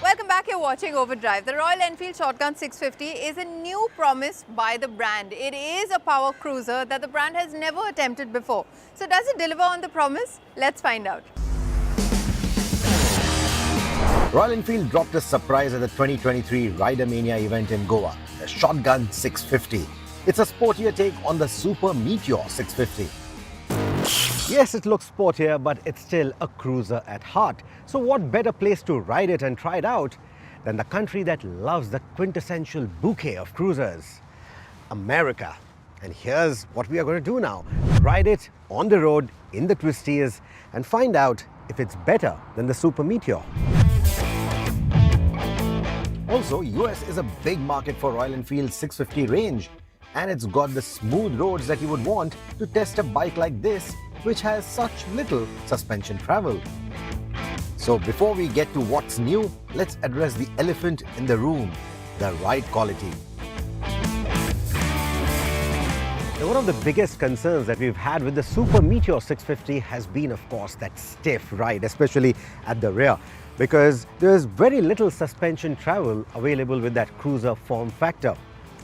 Welcome back, you're watching Overdrive. The Royal Enfield Shotgun 650 is a new promise by the brand. It is a power cruiser that the brand has never attempted before. So does it deliver on the promise? Let's find out. Royal Enfield dropped a surprise at the 2023 Rider Mania event in Goa, the Shotgun 650. It's a sportier take on the Super Meteor 650. Yes, it looks sportier, but it's still a cruiser at heart. So what better place to ride it and try it out than the country that loves the quintessential bouquet of cruisers, America. And here's what we are going to do now. Ride it on the road in the twisties and find out if it's better than the Super Meteor. Also, US is a big market for Royal Enfield's 650 range, and it's got the smooth roads that you would want to test a bike like this, which has such little suspension travel. So before we get to what's new, let's address the elephant in the room, the ride quality. Now, one of the biggest concerns that we've had with the Super Meteor 650 has been, of course, that stiff ride, especially at the rear, because there's very little suspension travel available with that cruiser form factor.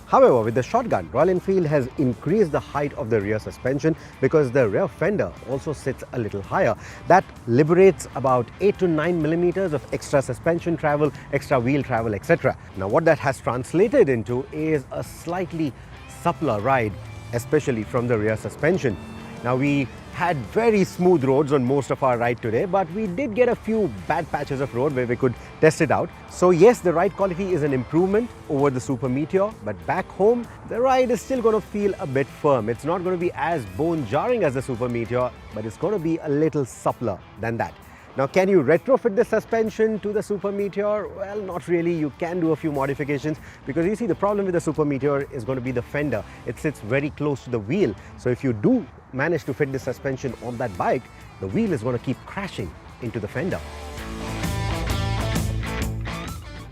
However, with the Shotgun, Royal Enfield has increased the height of the rear suspension because the rear fender also sits a little higher. That liberates about 8 to 9 millimeters of extra suspension travel, extra wheel travel, etc. Now, what that has translated into is a slightly suppler ride, especially from the rear suspension. Now, we had very smooth roads on most of our ride today, but we did get a few bad patches of road where we could test it out. So yes, the ride quality is an improvement over the Super Meteor, but back home, the ride is still going to feel a bit firm. It's not going to be as bone-jarring as the Super Meteor, but it's going to be a little suppler than that. Now, can you retrofit the suspension to the Super Meteor? Well, not really. You can do a few modifications because you see the problem with the Super Meteor is going to be the fender. It sits very close to the wheel. So if you do manage to fit the suspension on that bike, the wheel is going to keep crashing into the fender.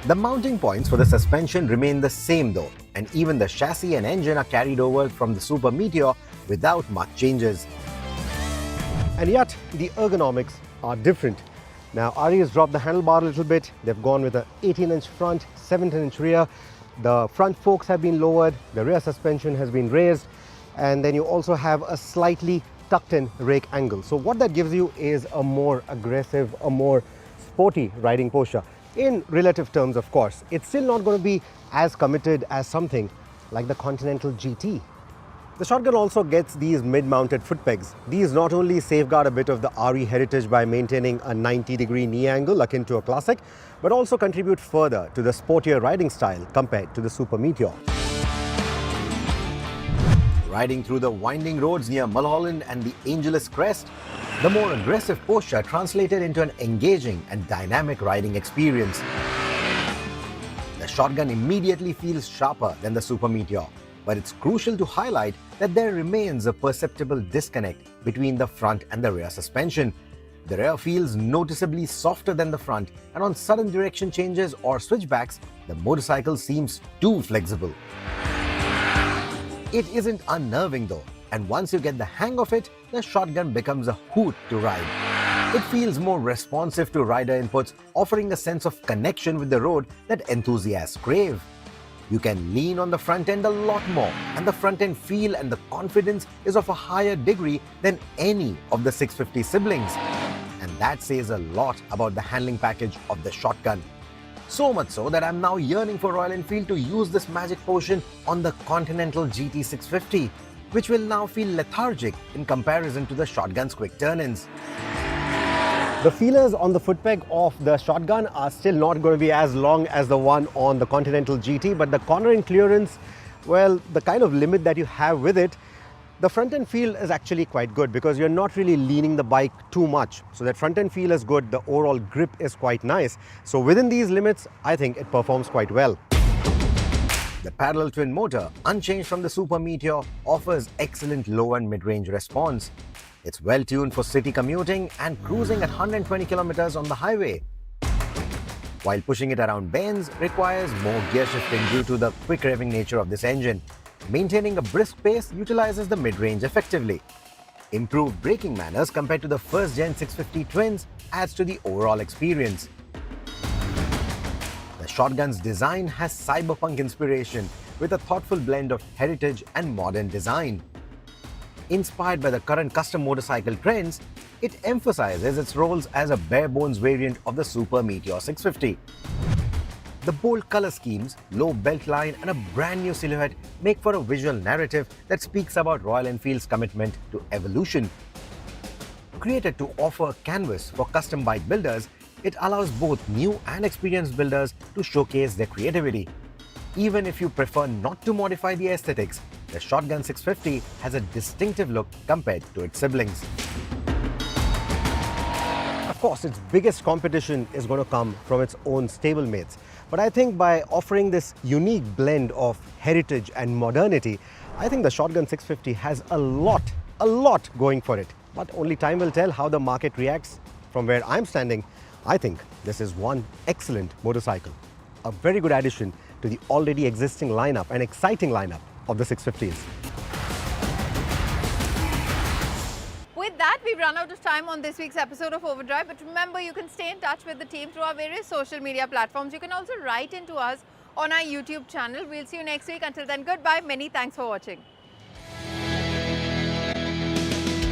The mounting points for the suspension remain the same though, and even the chassis and engine are carried over from the Super Meteor without much changes. And yet, the ergonomics are different. Now, RE has dropped the handlebar a little bit. They've gone with an 18-inch front, 17-inch rear. The front forks have been lowered, the rear suspension has been raised, and then you also have a slightly tucked-in rake angle. So what that gives you is a more aggressive, a more sporty riding posture. In relative terms, of course, it's still not going to be as committed as something like the Continental GT. The Shotgun also gets these mid-mounted foot pegs. These not only safeguard a bit of the RE heritage by maintaining a 90-degree knee angle akin to a classic, but also contribute further to the sportier riding style compared to the Super Meteor. Riding through the winding roads near Mulholland and the Angeles Crest, the more aggressive posture translated into an engaging and dynamic riding experience. The Shotgun immediately feels sharper than the Super Meteor, but it's crucial to highlight that there remains a perceptible disconnect between the front and the rear suspension. The rear feels noticeably softer than the front, and on sudden direction changes or switchbacks, the motorcycle seems too flexible. It isn't unnerving though, and once you get the hang of it, the Shotgun becomes a hoot to ride. It feels more responsive to rider inputs, offering a sense of connection with the road that enthusiasts crave. You can lean on the front end a lot more, and the front end feel and the confidence is of a higher degree than any of the 650 siblings. And that says a lot about the handling package of the Shotgun. So much so that I'm now yearning for Royal Enfield to use this magic potion on the Continental GT 650, which will now feel lethargic in comparison to the Shotgun's quick turn-ins. The feelers on the foot peg of the Shotgun are still not going to be as long as the one on the Continental GT, but the cornering clearance, well, the kind of limit that you have with it, the front end feel is actually quite good because you're not really leaning the bike too much. So that front end feel is good, the overall grip is quite nice. So within these limits, I think it performs quite well. The parallel twin motor, unchanged from the Super Meteor, offers excellent low and mid-range response. It's well tuned for city commuting and cruising at 120 kilometers on the highway, while pushing it around bends requires more gear shifting due to the quick revving nature of this engine. Maintaining a brisk pace utilizes the mid-range effectively. Improved braking manners compared to the first-gen 650 twins adds to the overall experience. shotgun's design has cyberpunk inspiration with a thoughtful blend of heritage and modern design. Inspired by the current custom motorcycle trends, it emphasizes its roles as a bare-bones variant of the Super Meteor 650. The bold color schemes, low belt line and a brand new silhouette make for a visual narrative that speaks about Royal Enfield's commitment to evolution. Created to offer a canvas for custom bike builders, it allows both new and experienced builders to showcase their creativity. Even if you prefer not to modify the aesthetics, the Shotgun 650 has a distinctive look compared to its siblings. Of course, its biggest competition is going to come from its own stablemates. But I think by offering this unique blend of heritage and modernity, I think the Shotgun 650 has a lot going for it. But only time will tell how the market reacts. From where I'm standing, I think this is one excellent motorcycle. A very good addition to the already existing lineup, an exciting lineup of the 650s. With that, we've run out of time on this week's episode of Overdrive. But remember, you can stay in touch with the team through our various social media platforms. You can also write into us on our YouTube channel. We'll see you next week. Until then, goodbye. Many thanks for watching.